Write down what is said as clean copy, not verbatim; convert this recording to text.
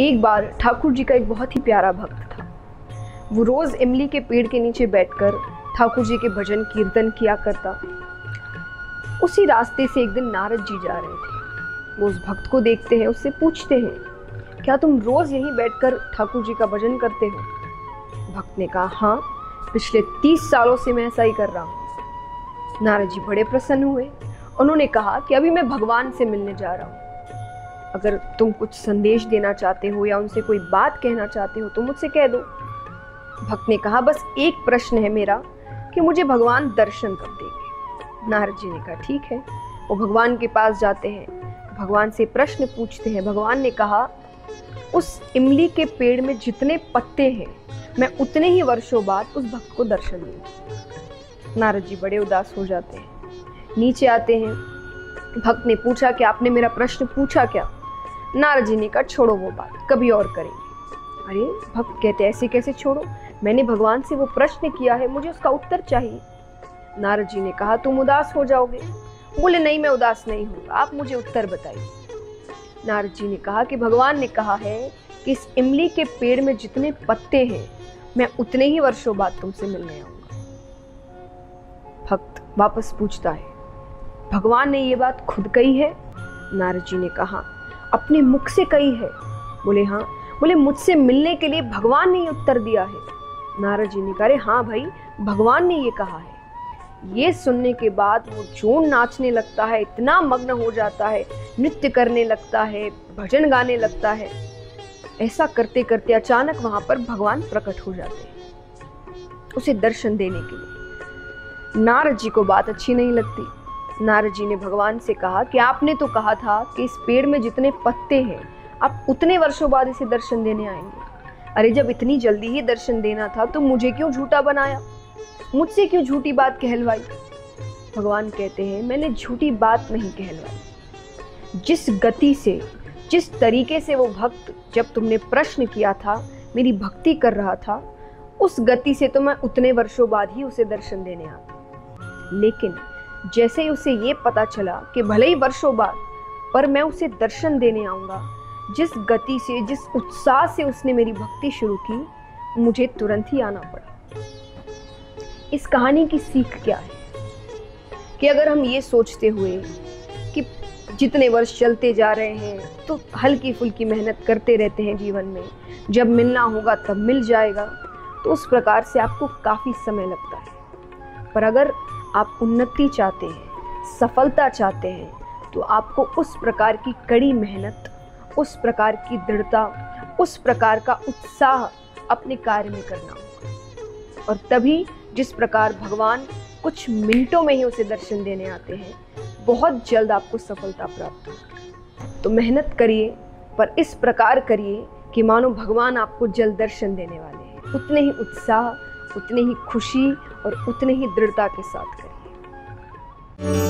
एक बार ठाकुर जी का एक बहुत ही प्यारा भक्त था। वो रोज इमली के पेड़ के नीचे बैठकर ठाकुर जी के भजन कीर्तन किया करता। उसी रास्ते से एक दिन नारद जी जा रहे थे। वो उस भक्त को देखते हैं, उससे पूछते हैं, क्या तुम रोज यहीं बैठकर ठाकुर जी का भजन करते हो? भक्त ने कहा, हाँ, पिछले 30 सालों से मैं ऐसा ही कर रहा हूँ। नारद जी बड़े प्रसन्न हुए। उन्होंने कहा कि अभी मैं भगवान से मिलने जा रहा हूँ। अगर तुम कुछ संदेश देना चाहते हो या उनसे कोई बात कहना चाहते हो तो मुझसे कह दो। भक्त ने कहा, बस एक प्रश्न है मेरा कि मुझे भगवान दर्शन कब देंगे? नारद जी ने कहा, ठीक है। वो भगवान के पास जाते हैं, भगवान से प्रश्न पूछते हैं। भगवान ने कहा, उस इमली के पेड़ में जितने पत्ते हैं मैं उतने ही वर्षों बाद उस भक्त को दर्शन दूंगा। नारद जी बड़े उदास हो जाते हैं, नीचे आते हैं। भक्त ने पूछा कि आपने मेरा प्रश्न पूछा क्या? नारद जी ने कहा, छोड़ो वो बात, कभी और करेंगे। अरे, भक्त कहते, ऐसे कैसे छोड़ो? मैंने भगवान से वो प्रश्न किया है, मुझे उसका उत्तर चाहिए। नारद जी ने कहा, तुम उदास हो जाओगे। बोले, नहीं, मैं उदास नहीं हूँ, आप मुझे उत्तर बताइए। नारद जी ने कहा कि भगवान ने कहा है कि इस इमली के पेड़ में जितने पत्ते हैं मैं उतने ही वर्षों बाद तुमसे मिलने आऊंगा। भक्त वापस पूछता है, भगवान ने ये बात खुद कही है? नारद जी ने कहा, अपने मुख से कही है। बोले, हाँ। बोले, मुझसे मिलने के लिए भगवान ने ये उत्तर दिया है? नारद जी ने कहा, हाँ भाई, भगवान ने ये कहा है। ये सुनने के बाद वो जोर नाचने लगता है, इतना मग्न हो जाता है, नृत्य करने लगता है, भजन गाने लगता है। ऐसा करते करते अचानक वहां पर भगवान प्रकट हो जाते हैं उसे दर्शन देने के लिए। नारद जी को बात अच्छी नहीं लगती। नारद जी ने भगवान से कहा कि आपने तो कहा था कि इस पेड़ में जितने पत्ते हैं आप उतने वर्षों बाद इसे दर्शन देने आएंगे। अरे, जब इतनी जल्दी ही दर्शन देना था तो मुझे क्यों झूठा बनाया? मुझसे क्यों झूठी बात कहलवाई? भगवान कहते हैं, मैंने झूठी बात नहीं कहलवाई। जिस गति से, जिस तरीके से वो भक्त जब तुमने प्रश्न किया था मेरी भक्ति कर रहा था, उस गति से तो मैं उतने वर्षों बाद ही उसे दर्शन देने आता। लेकिन जैसे ही उसे ये पता चला कि भले ही वर्षों बाद पर मैं उसे दर्शन देने आऊंगा, जिस गति से, जिस उत्साह से उसने मेरी भक्ति शुरू की, मुझे तुरंत ही आना पड़ा। इस कहानी की सीख क्या है कि अगर हम ये सोचते हुए कि जितने वर्ष चलते जा रहे हैं तो हल्की फुल्की मेहनत करते रहते हैं जीवन में, जब मिलना होगा तब मिल जाएगा, तो उस प्रकार से आपको काफ़ी समय लगता है। पर अगर आप उन्नति चाहते हैं, सफलता चाहते हैं, तो आपको उस प्रकार की कड़ी मेहनत, उस प्रकार की दृढ़ता, उस प्रकार का उत्साह अपने कार्य में करना होगा। और तभी जिस प्रकार भगवान कुछ मिनटों में ही उसे दर्शन देने आते हैं, बहुत जल्द आपको सफलता प्राप्त होगी। तो मेहनत करिए, पर इस प्रकार करिए कि मानो भगवान आपको जल्द दर्शन देने वाले हैं। उतने ही उत्साह, उतनी ही खुशी और उतने ही दृढ़ता के साथ करिए।